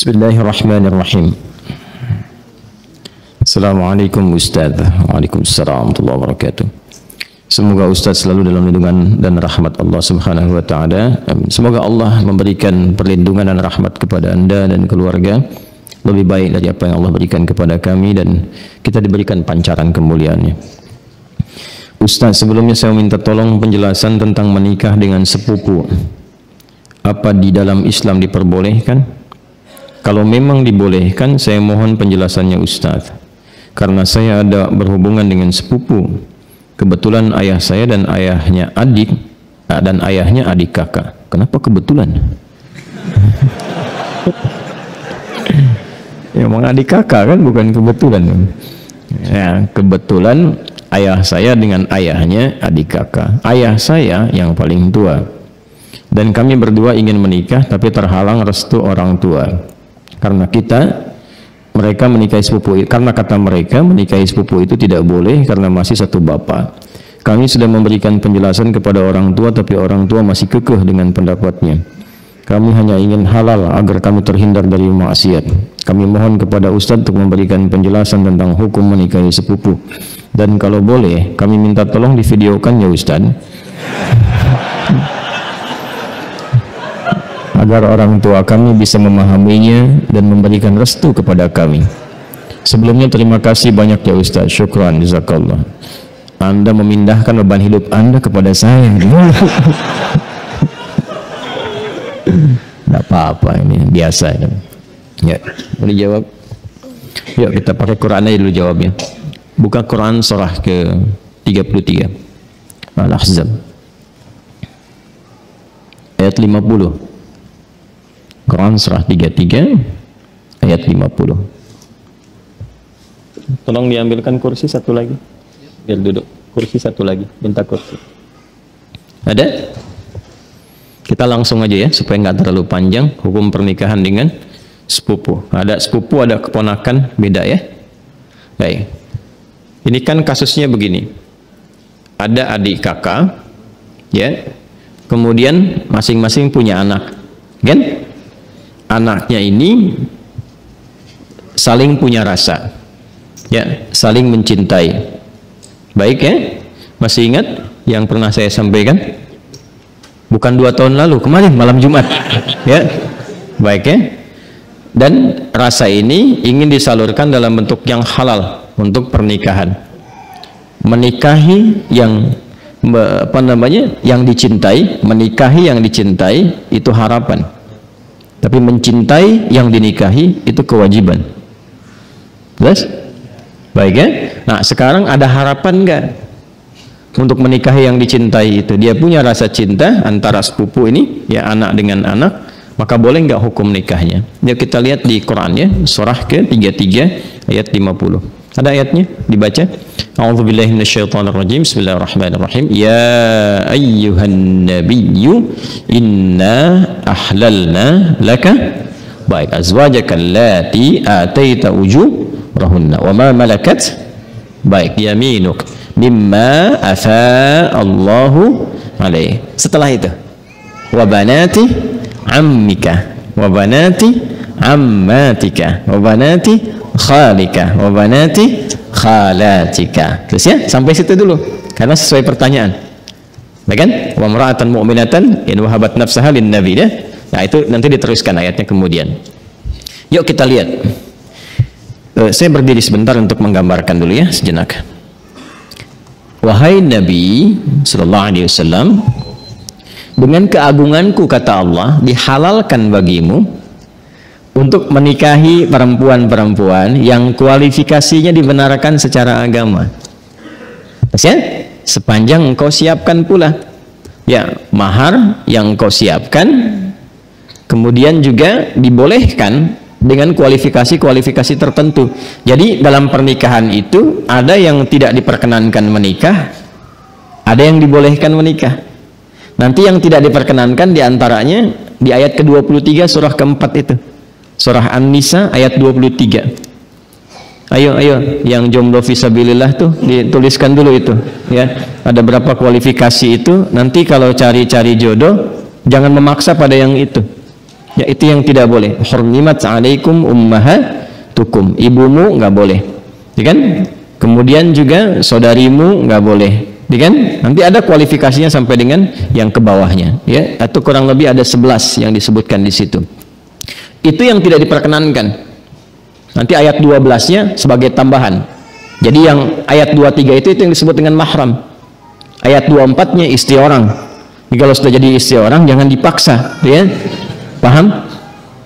Bismillahirrahmanirrahim. Assalamualaikum Ustaz. Waalaikumsalam warahmatullahi wabarakatuh. Semoga Ustaz selalu dalam lindungan dan rahmat Allah Subhanahu wa taala. Semoga Allah memberikan perlindungan dan rahmat kepada Anda dan keluarga lebih baik dari apa yang Allah berikan kepada kami, dan kita diberikan pancaran kemuliaannya. Ustaz, sebelumnya saya minta tolong penjelasan tentang menikah dengan sepupu. Apa di dalam Islam diperbolehkan? Kalau memang dibolehkan, saya mohon penjelasannya Ustaz. Karena saya ada berhubungan dengan sepupu. Kebetulan ayah saya dan ayahnya adik, dan ayahnya adik kakak. Kenapa kebetulan? Ya, emang adik kakak kan, bukan kebetulan. Ya, kebetulan ayah saya dengan ayahnya adik kakak. Ayah saya yang paling tua. Dan kami berdua ingin menikah, tapi terhalang restu orang tua. Karena mereka menikahi sepupu, karena kata mereka menikahi sepupu itu tidak boleh karena masih satu bapak. Kami sudah memberikan penjelasan kepada orang tua, tapi orang tua masih kekeh dengan pendapatnya. Kami hanya ingin halal agar kami terhindar dari maksiat. Kami mohon kepada Ustadz untuk memberikan penjelasan tentang hukum menikahi sepupu. Dan kalau boleh, kami minta tolong divideokan ya Ustadz, agar orang tua kami bisa memahaminya dan memberikan restu kepada kami. Sebelumnya terima kasih banyak ya Ustaz. Syukran, jazakallah. Anda memindahkan beban hidup Anda kepada saya. Tidak apa-apa, ini biasa. Ya, boleh jawab? Yuk kita pakai Quran aja dulu jawabnya. Buka Quran surah ke 33 Al-Ahzab ayat 50. Quran surah 33 ayat 50. Tolong diambilkan kursi satu lagi, biar duduk. Kursi satu lagi, minta kursi. Ada? Kita langsung aja ya, supaya nggak terlalu panjang. Hukum pernikahan dengan sepupu. Ada sepupu, ada keponakan, beda ya. Baik. Ini kan kasusnya begini. Ada adik kakak, ya. Kemudian masing-masing punya anak, kan? Anaknya ini saling punya rasa, ya, saling mencintai. Baik ya, masih ingat yang pernah saya sampaikan? Bukan 2 tahun lalu, kemarin malam Jumat, ya, baik ya. Dan rasa ini ingin disalurkan dalam bentuk yang halal untuk pernikahan. Menikahi yang yang dicintai, menikahi yang dicintai itu harapan. Tapi mencintai yang dinikahi itu kewajiban. Jelas? Baik ya? Nah sekarang ada harapan enggak untuk menikahi yang dicintai itu? Dia punya rasa cinta antara sepupu ini, ya, anak dengan anak, maka boleh enggak hukum nikahnya? Yuk kita lihat di Quran ya, surah ke-33 ayat 50. Ada ayatnya, dibaca. A'udzubillahi minasyaitonirrajim. Bismillahirrahmanirrahim. Ya ayyuhan nabiyyu inna ahlalna laka baik azwajaka allati ataita ujurahunna wa ma malakat baik yaminuk mimma afa Allahu alaih. Setelah itu wa banati ammika wa banati ammatika wa banati khalika wa banati khalatika. Terus ya, sampai situ dulu karena sesuai pertanyaan. Baik kan? Wa mar'atan mu'minatan in wahabat nafsaha lin nabi ya. Nah, itu nanti diteruskan ayatnya kemudian. Yuk kita lihat. Saya berdiri sebentar untuk menggambarkan dulu ya sejenak. Wahai Nabi sallallahu alaihi wasallam, dengan keagunganku kata Allah, dihalalkan bagimu untuk menikahi perempuan-perempuan yang kualifikasinya dibenarkan secara agama. Ya? Sepanjang engkau siapkan pula, ya, mahar yang engkau siapkan, kemudian juga dibolehkan dengan kualifikasi-kualifikasi tertentu. Jadi dalam pernikahan itu ada yang tidak diperkenankan menikah, ada yang dibolehkan menikah. Nanti yang tidak diperkenankan diantaranya di ayat ke-23 surah ke-4 itu. Surah An-Nisa ayat 23. Ayo yang jomblo fisabilillah tuh dituliskan dulu itu ya. Ada berapa kualifikasi itu, nanti kalau cari-cari jodoh jangan memaksa pada yang itu. Ya, itu yang tidak boleh. Hurrimat 'alaikum ummahatukum. Ibumu nggak boleh. Ya kan? Kemudian juga saudarimu nggak boleh. Ya kan? Nanti ada kualifikasinya sampai dengan yang ke bawahnya, ya. Atau kurang lebih ada 11 yang disebutkan di situ. Itu yang tidak diperkenankan. Nanti ayat 12-nya sebagai tambahan. Jadi yang ayat 23 itu yang disebut dengan mahram. Ayat 24-nya istri orang. Jadi kalau sudah jadi istri orang jangan dipaksa, ya. Paham?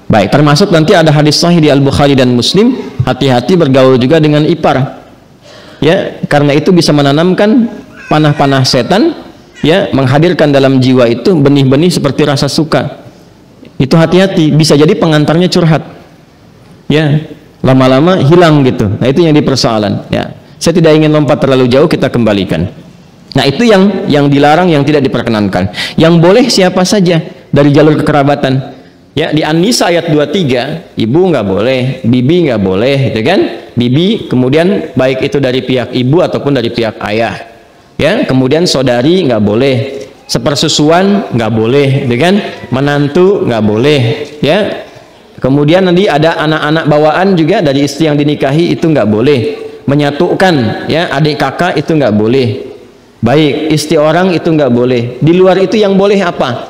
Baik, termasuk nanti ada hadis sahih di Al-Bukhari dan Muslim, hati-hati bergaul juga dengan ipar. Ya, karena itu bisa menanamkan panah-panah setan, ya, menghadirkan dalam jiwa itu benih-benih seperti rasa suka. Itu hati-hati, bisa jadi pengantarnya curhat. Ya, lama-lama hilang gitu. Nah, itu yang dipersoalan, ya. Saya tidak ingin lompat terlalu jauh, kita kembalikan. Nah, itu yang dilarang, yang tidak diperkenankan. Yang boleh siapa saja dari jalur kekerabatan. Ya, di An-Nisa ayat 23, ibu nggak boleh, bibi nggak boleh, gitu kan? Bibi, kemudian baik itu dari pihak ibu ataupun dari pihak ayah. Ya, kemudian saudari nggak boleh, sepersusuan nggak boleh, gitu kan? Menantu nggak boleh, ya. Kemudian nanti ada anak-anak bawaan juga dari istri yang dinikahi, itu nggak boleh. Menyatukan, ya, adik kakak itu nggak boleh. Baik, istri orang itu nggak boleh. Di luar itu yang boleh apa?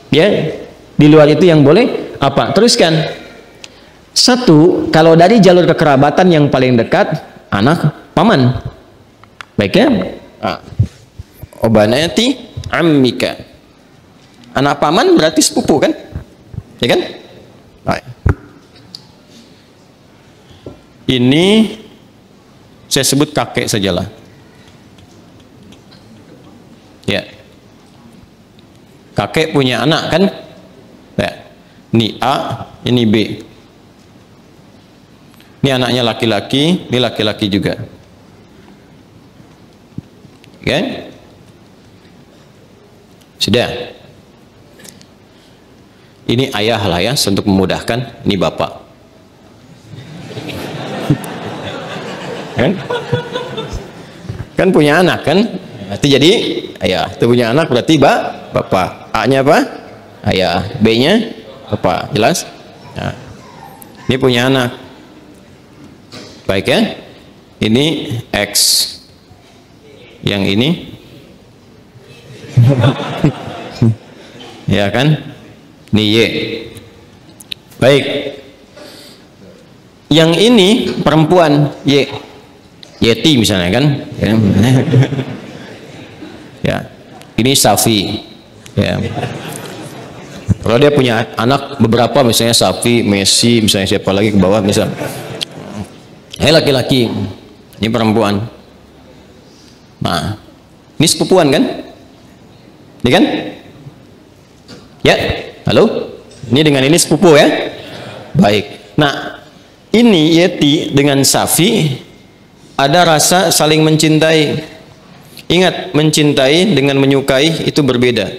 Ya, di luar itu yang boleh apa? Teruskan. Satu, kalau dari jalur kekerabatan yang paling dekat, anak paman. Baik, ya. Obanati ammika. Anak paman berarti sepupu kan? Ya kan? Baik. Ini saya sebut kakek sajalah. Ya. Kakek punya anak kan? Ya. Ini A, ini B. Ini anaknya laki-laki, ini laki-laki juga. Kan? Sudah. Ini ayah lah ya, untuk memudahkan. Ini bapak. Kan? Kan punya anak kan? Berarti jadi ayah. Itu punya anak berarti bapak. A-nya apa? Ayah. B-nya bapak. Jelas? Nah. Ini punya anak. Baik ya? Ini X. Yang ini ya kan? Ini Y. Baik. Yang ini perempuan Y. Yeti misalnya kan? Ya. Ini Safi. Ya. Kalau dia punya anak beberapa, misalnya Safi, Messi, misalnya siapa lagi ke bawah, misal. Laki-laki, ini perempuan. Nah, ini sepupuan kan? Ini kan? Ya, halo? Ini dengan ini sepupu ya? Baik. Nah, ini Yeti dengan Safi ada rasa saling mencintai. Ingat, mencintai dengan menyukai itu berbeda.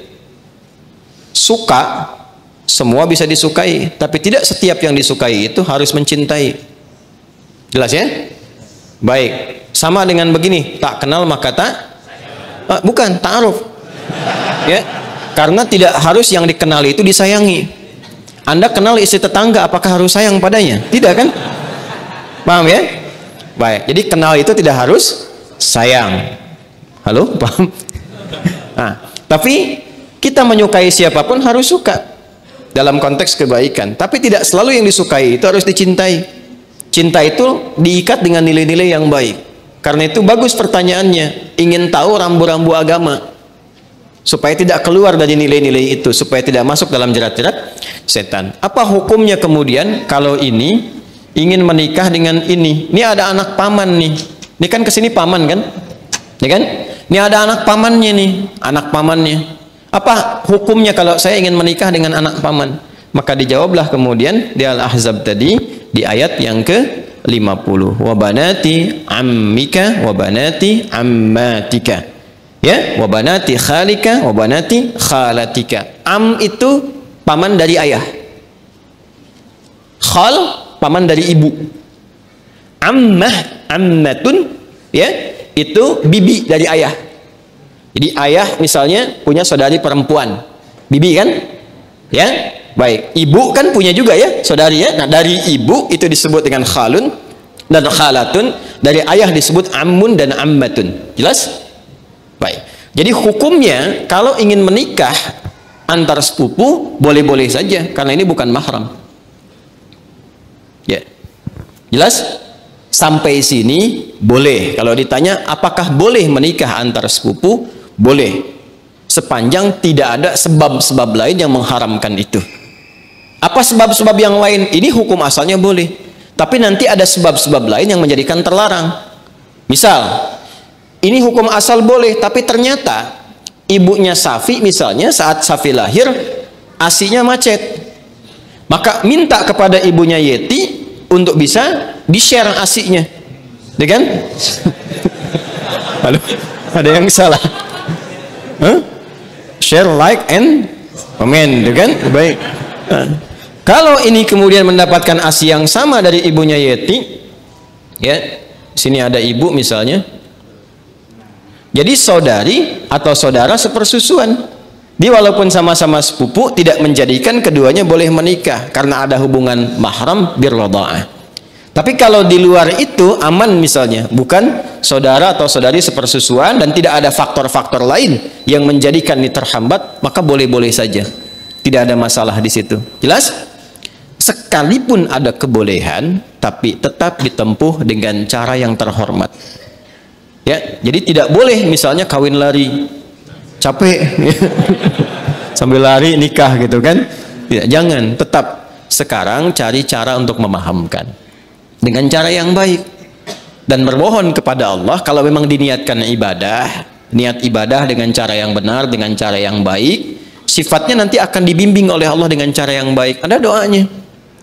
Suka, semua bisa disukai, tapi tidak setiap yang disukai itu harus mencintai. Jelas ya? Baik. Sama dengan begini, tak kenal maka tak bukan ta'aruf. Ya. Karena tidak harus yang dikenali itu disayangi. Anda kenal istri tetangga, apakah harus sayang padanya? Tidak kan? Paham ya? Baik. Jadi kenal itu tidak harus sayang. Halo, paham? Nah, tapi kita menyukai siapapun harus suka dalam konteks kebaikan. Tapi tidak selalu yang disukai itu harus dicintai. Cinta itu diikat dengan nilai-nilai yang baik. Karena itu bagus pertanyaannya, ingin tahu rambu-rambu agama supaya tidak keluar dari nilai-nilai itu, supaya tidak masuk dalam jerat-jerat setan. Apa hukumnya kemudian kalau ini ingin menikah dengan ini? Ini ada anak paman nih. Ini kan kesini paman kan? Ya kan? Ini ada anak pamannya nih, anak pamannya. Apa hukumnya kalau saya ingin menikah dengan anak paman? Maka dijawablah kemudian di Al-Ahzab tadi di ayat yang ke-50. Wa banati ammika wa banati ammatika. Ya, wa banati khalika wa banati khalatika. Am itu paman dari ayah. Khal paman dari ibu. Ammah, ammatun ya, itu bibi dari ayah. Jadi ayah misalnya punya saudari perempuan. Bibi kan? Ya. Baik, ibu kan punya juga ya, saudari ya. Nah, dari ibu itu disebut dengan khalun dan khalatun, dari ayah disebut ammun dan ammatun. Jelas? Baik. Jadi hukumnya kalau ingin menikah antar sepupu boleh-boleh saja karena ini bukan mahram. Ya. Jelas? Sampai sini boleh. Kalau ditanya apakah boleh menikah antar sepupu, boleh. Sepanjang tidak ada sebab-sebab lain yang mengharamkan itu. Apa sebab-sebab yang lain? Ini hukum asalnya boleh. Tapi nanti ada sebab-sebab lain yang menjadikan terlarang. Misal, ini hukum asal boleh, tapi ternyata ibunya Safi misalnya saat Safi lahir, ASINya macet. Maka minta kepada ibunya Yeti untuk bisa di-share ASINya. Ya kan? Halo? Ada yang salah? Huh? Share, like, and comment, ya kan? Baik. Kalau ini kemudian mendapatkan ASI yang sama dari ibunya Yeti, ya, sini ada ibu misalnya. Jadi saudari atau saudara sepersusuan. Dia walaupun sama-sama sepupu tidak menjadikan keduanya boleh menikah karena ada hubungan mahram birradha'ah. Tapi kalau di luar itu aman misalnya, bukan saudara atau saudari sepersusuan dan tidak ada faktor-faktor lain yang menjadikan ini terhambat, maka boleh-boleh saja. Tidak ada masalah di situ. Jelas? Sekalipun ada kebolehan, tapi tetap ditempuh dengan cara yang terhormat. Ya, jadi tidak boleh misalnya kawin lari, capek, sambil lari nikah gitu kan? Tidak, jangan. Tetap sekarang cari cara untuk memahamkan dengan cara yang baik dan bermohon kepada Allah. Kalau memang diniatkan ibadah, niat ibadah dengan cara yang benar, dengan cara yang baik, sifatnya nanti akan dibimbing oleh Allah dengan cara yang baik. Ada doanya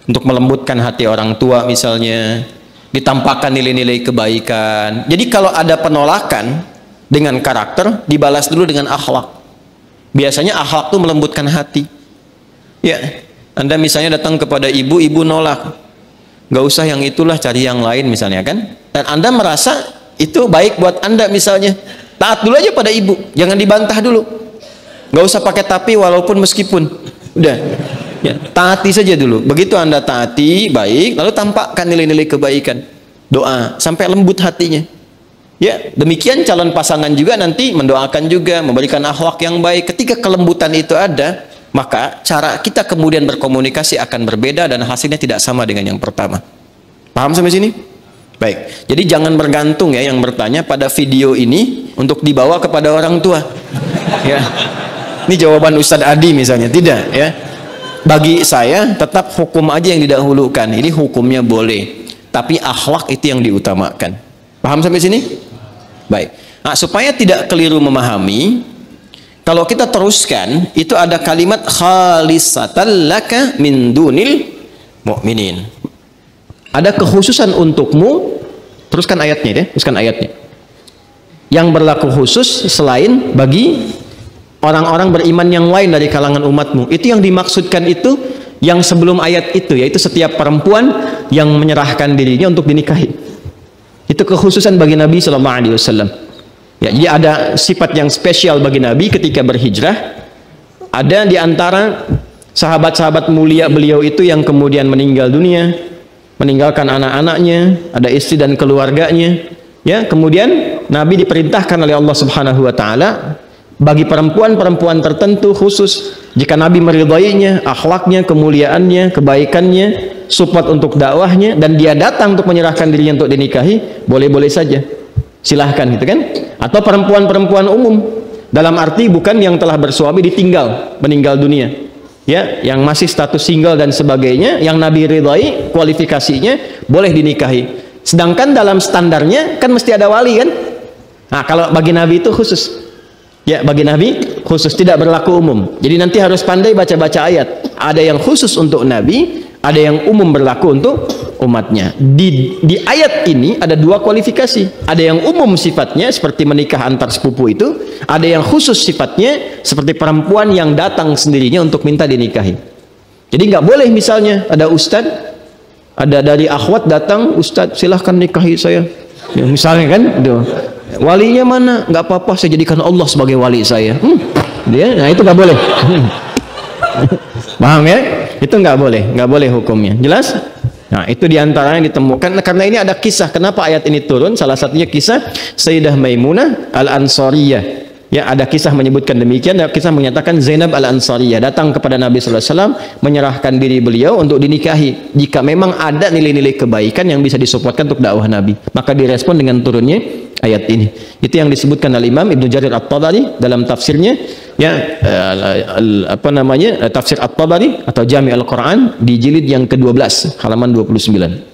untuk melembutkan hati orang tua misalnya, ditampakkan nilai-nilai kebaikan. Jadi kalau ada penolakan dengan karakter, dibalas dulu dengan akhlak. Biasanya akhlak itu melembutkan hati. Ya, Anda misalnya datang kepada ibu, ibu nolak, nggak usah yang itulah, cari yang lain misalnya kan. Dan Anda merasa itu baik buat Anda misalnya, taat dulu aja pada ibu, jangan dibantah dulu. Nggak usah pakai tapi walaupun meskipun, udah. Ya, taati saja dulu. Begitu Anda taati baik, lalu tampakkan nilai-nilai kebaikan, doa sampai lembut hatinya. Ya, demikian calon pasangan juga nanti mendoakan juga, memberikan akhlak yang baik. Ketika kelembutan itu ada, maka cara kita kemudian berkomunikasi akan berbeda dan hasilnya tidak sama dengan yang pertama. Paham sampai sini? Baik. Jadi jangan bergantung ya yang bertanya pada video ini untuk dibawa kepada orang tua. Ya. Ini jawaban Ustadz Adi misalnya, tidak ya. Bagi saya tetap hukum aja yang didahulukan. Ini hukumnya boleh, tapi akhlak itu yang diutamakan. Paham sampai sini? Baik. Nah, supaya tidak keliru memahami, kalau kita teruskan itu ada kalimat khalisatan laka min dunil mu'minin. Ada kekhususan untukmu. Teruskan ayatnya deh, teruskan ayatnya. Yang berlaku khusus selain bagi orang-orang beriman yang lain dari kalangan umatmu. Itu yang dimaksudkan itu yang sebelum ayat itu, yaitu setiap perempuan yang menyerahkan dirinya untuk dinikahi. Itu kekhususan bagi Nabi SAW. Ya, jadi ada sifat yang spesial bagi Nabi ketika berhijrah. Ada di antara sahabat-sahabat mulia beliau itu yang kemudian meninggal dunia, meninggalkan anak-anaknya, ada istri dan keluarganya. Ya, kemudian Nabi diperintahkan oleh Allah Subhanahu wa taala bagi perempuan-perempuan tertentu khusus, jika Nabi meridainya, akhlaknya, kemuliaannya, kebaikannya, support untuk dakwahnya, dan dia datang untuk menyerahkan dirinya untuk dinikahi, boleh-boleh saja, silahkan gitu kan. Atau perempuan-perempuan umum, dalam arti bukan yang telah bersuami ditinggal, meninggal dunia, ya, yang masih status single dan sebagainya, yang Nabi ridai kualifikasinya boleh dinikahi. Sedangkan dalam standarnya kan mesti ada wali kan. Nah, kalau bagi Nabi itu khusus. Ya, bagi Nabi khusus, tidak berlaku umum. Jadi nanti harus pandai baca-baca ayat. Ada yang khusus untuk Nabi, ada yang umum berlaku untuk umatnya. Di ayat ini ada dua kualifikasi. Ada yang umum sifatnya seperti menikah antar sepupu itu, ada yang khusus sifatnya seperti perempuan yang datang sendirinya untuk minta dinikahi. Jadi nggak boleh misalnya ada ustadz, ada dari akhwat datang, ustadz silahkan nikahi saya. Ya, misalnya kan, walinya mana? Nggak apa-apa, saya jadikan Allah sebagai wali saya. Dia, nah itu nggak boleh. Paham ya? Itu nggak boleh hukumnya. Jelas? Nah, itu diantaranya ditemukan karena ini ada kisah kenapa ayat ini turun. Salah satunya kisah Sayyidah Maimunah Al-Ansariyah. Ya, ada kisah menyebutkan demikian. Ada kisah menyatakan Zainab Al-Ansariyah datang kepada Nabi sallallahu alaihi wasallam menyerahkan diri beliau untuk dinikahi. Jika memang ada nilai-nilai kebaikan yang bisa disupportkan untuk dakwah Nabi, maka direspon dengan turunnya ayat ini. Itu yang disebutkan oleh Imam Ibnu Jarir At-Tabari dalam tafsirnya, ya, tafsir At-Tabari atau Jami' Al-Quran di jilid yang ke-12 halaman 29.